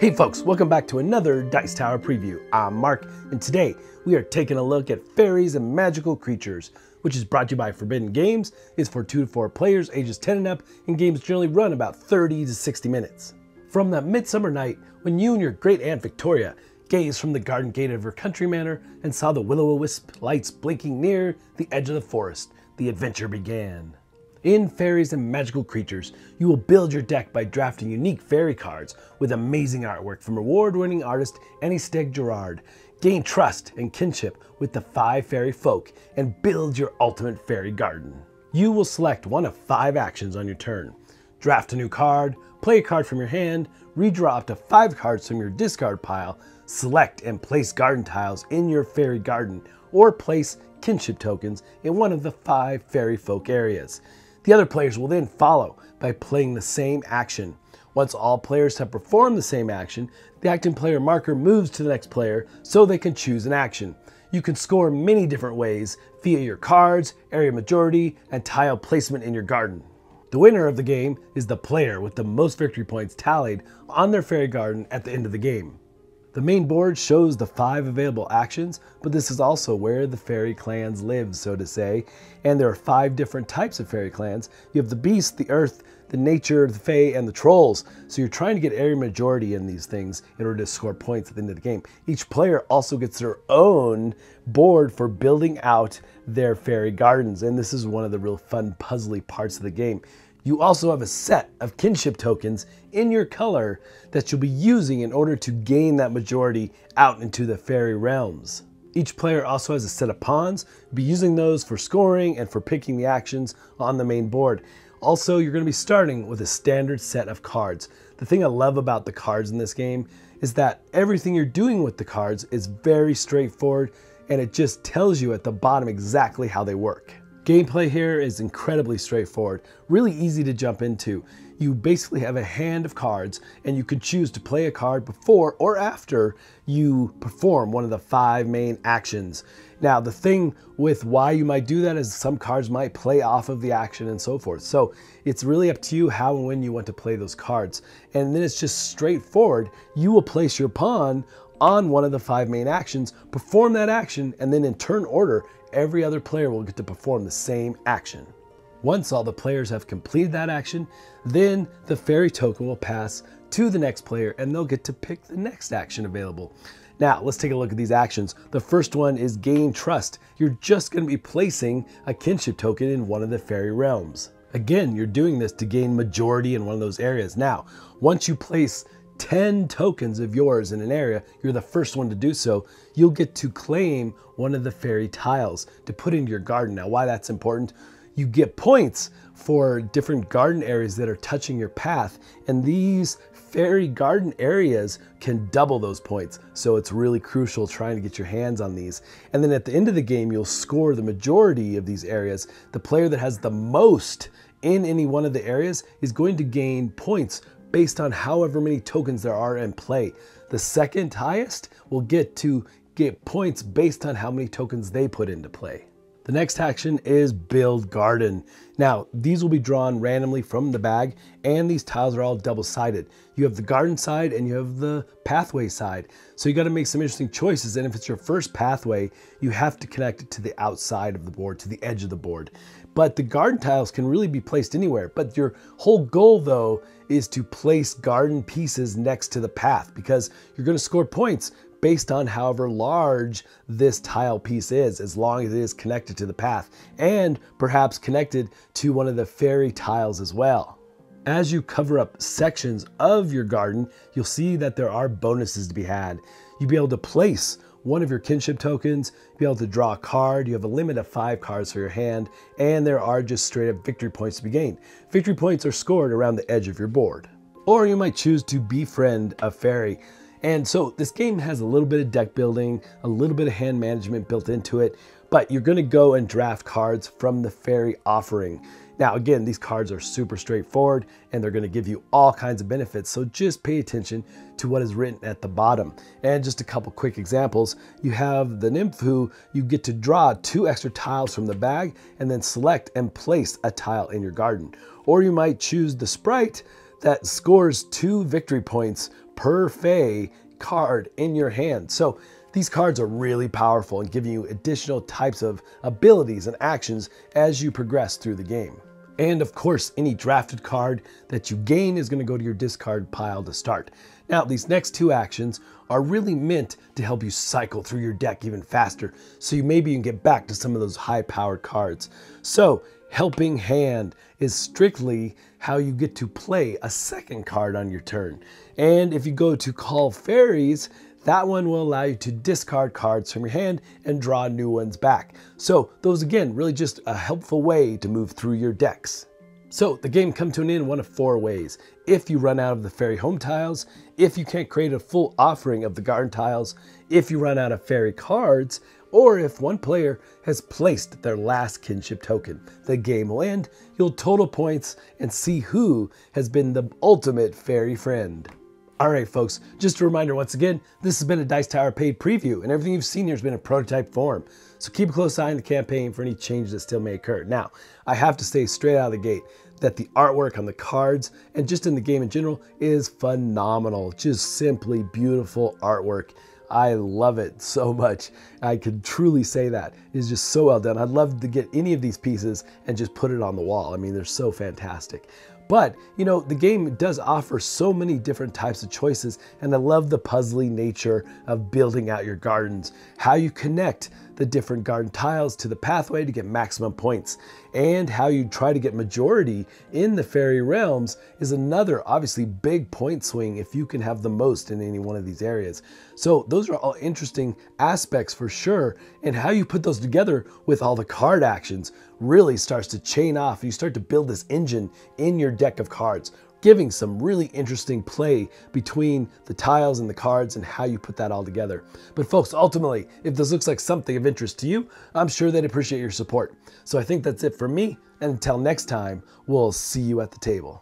Hey folks, welcome back to another Dice Tower preview. I'm Mark, and today we are taking a look at Faeries and Magical Creatures, which is brought to you by Forbidden Games. It's for 2 to 4 players, ages 10 and up, and games generally run about 30 to 60 minutes. From that midsummer night, when you and your great Aunt Victoria gazed from the garden gate of her country manor and saw the will-o-wisp lights blinking near the edge of the forest, the adventure began. In Faeries and Magical Creatures, you will build your deck by drafting unique fairy cards with amazing artwork from award-winning artist Annie Gerard. Gain trust and kinship with the 5 fairy folk and build your ultimate fairy garden. You will select one of 5 actions on your turn. Draft a new card, play a card from your hand, redraw up to 5 cards from your discard pile, select and place garden tiles in your fairy garden, or place kinship tokens in one of the 5 fairy folk areas. The other players will then follow by playing the same action. Once all players have performed the same action, the acting player marker moves to the next player so they can choose an action. You can score many different ways via your cards, area majority, and tile placement in your garden. The winner of the game is the player with the most victory points tallied on their fairy garden at the end of the game. The main board shows the 5 available actions, but this is also where the fairy clans live, so to say. And there are 5 different types of fairy clans. You have the beast, the earth, the nature, the fae, and the trolls. So you're trying to get area majority in these things in order to score points at the end of the game. Each player also gets their own board for building out their fairy gardens. And this is one of the real fun, puzzly parts of the game. You also have a set of kinship tokens in your color that you'll be using in order to gain that majority out into the fairy realms. Each player also has a set of pawns. You'll be using those for scoring and for picking the actions on the main board. Also, you're going to be starting with a standard set of cards. The thing I love about the cards in this game is that everything you're doing with the cards is very straightforward, and it just tells you at the bottom exactly how they work. Gameplay here is incredibly straightforward, really easy to jump into. You basically have a hand of cards, and you can choose to play a card before or after you perform one of the 5 main actions. Now, the thing with why you might do that is some cards might play off of the action and so forth. So it's really up to you how and when you want to play those cards. And then it's just straightforward. You will place your pawn on one of the 5 main actions, perform that action, and then in turn order, every other player will get to perform the same action. Once all the players have completed that action, then the fairy token will pass to the next player and they'll get to pick the next action available. Now, let's take a look at these actions. The first one is gain trust. You're just going to be placing a kinship token in one of the fairy realms. Again, you're doing this to gain majority in one of those areas. Now, once you place 10 tokens of yours in an area, you're the first one to do so, you'll get to claim one of the fairy tiles to put into your garden. Now, why that's important, you get points for different garden areas that are touching your path, and these fairy garden areas can double those points. So it's really crucial trying to get your hands on these. And then at the end of the game, you'll score the majority of these areas. The player that has the most in any one of the areas is going to gain points based on however many tokens there are in play. The second highest will get points based on how many tokens they put into play. The next action is build garden. Now, these will be drawn randomly from the bag, and these tiles are all double-sided. You have the garden side and you have the pathway side. So you got to make some interesting choices, and if it's your first pathway, you have to connect it to the outside of the board, to the edge of the board. But the garden tiles can really be placed anywhere. But your whole goal, though, is to place garden pieces next to the path, because you're going to score points based on however large this tile piece is, as long as it is connected to the path and perhaps connected to one of the fairy tiles as well. As you cover up sections of your garden, you'll see that there are bonuses to be had. You'll be able to place one of your kinship tokens, be able to draw a card, you have a limit of 5 cards for your hand, and there are just straight up victory points to be gained. Victory points are scored around the edge of your board. Or you might choose to befriend a fairy. And so this game has a little bit of deck building, a little bit of hand management built into it, but you're going to go and draft cards from the fairy offering. Now, again, these cards are super straightforward and they're going to give you all kinds of benefits. So just pay attention to what is written at the bottom. And just a couple quick examples. You have the nymph who you get to draw 2 extra tiles from the bag and then select and place a tile in your garden. Or you might choose the sprite that scores 2 victory points per fae card in your hand. So these cards are really powerful and giving you additional types of abilities and actions as you progress through the game. And of course, any drafted card that you gain is going to go to your discard pile to start. Now, these next two actions are really meant to help you cycle through your deck even faster, so you maybe can get back to some of those high-powered cards. So, Helping Hand is strictly how you get to play a second card on your turn. And if you go to Call Fairies, that one will allow you to discard cards from your hand and draw new ones back. So those, again, really just a helpful way to move through your decks. So the game comes to an end in one of four ways. If you run out of the fairy home tiles, if you can't create a full offering of the garden tiles, if you run out of fairy cards, or if one player has placed their last kinship token. The game will end, you'll total points and see who has been the ultimate fairy friend. Alright folks, just a reminder once again, this has been a Dice Tower paid preview and everything you've seen here has been in prototype form. So keep a close eye on the campaign for any changes that still may occur. Now, I have to say straight out of the gate that the artwork on the cards and just in the game in general is phenomenal. Just simply beautiful artwork. I love it so much. I could truly say that. It is just so well done. I'd love to get any of these pieces and just put it on the wall. I mean, they're so fantastic. But, you know, the game does offer so many different types of choices, and I love the puzzly nature of building out your gardens, how you connect the different garden tiles to the pathway to get maximum points, and how you try to get majority in the fairy realms is another obviously big point swing if you can have the most in any one of these areas. So those are all interesting aspects for sure, and how you put those together with all the card actions really starts to chain off. You start to build this engine in your deck of cards, giving some really interesting play between the tiles and the cards and how you put that all together. But folks, ultimately, if this looks like something of interest to you, I'm sure they'd appreciate your support. So I think that's it for me, and until next time, we'll see you at the table.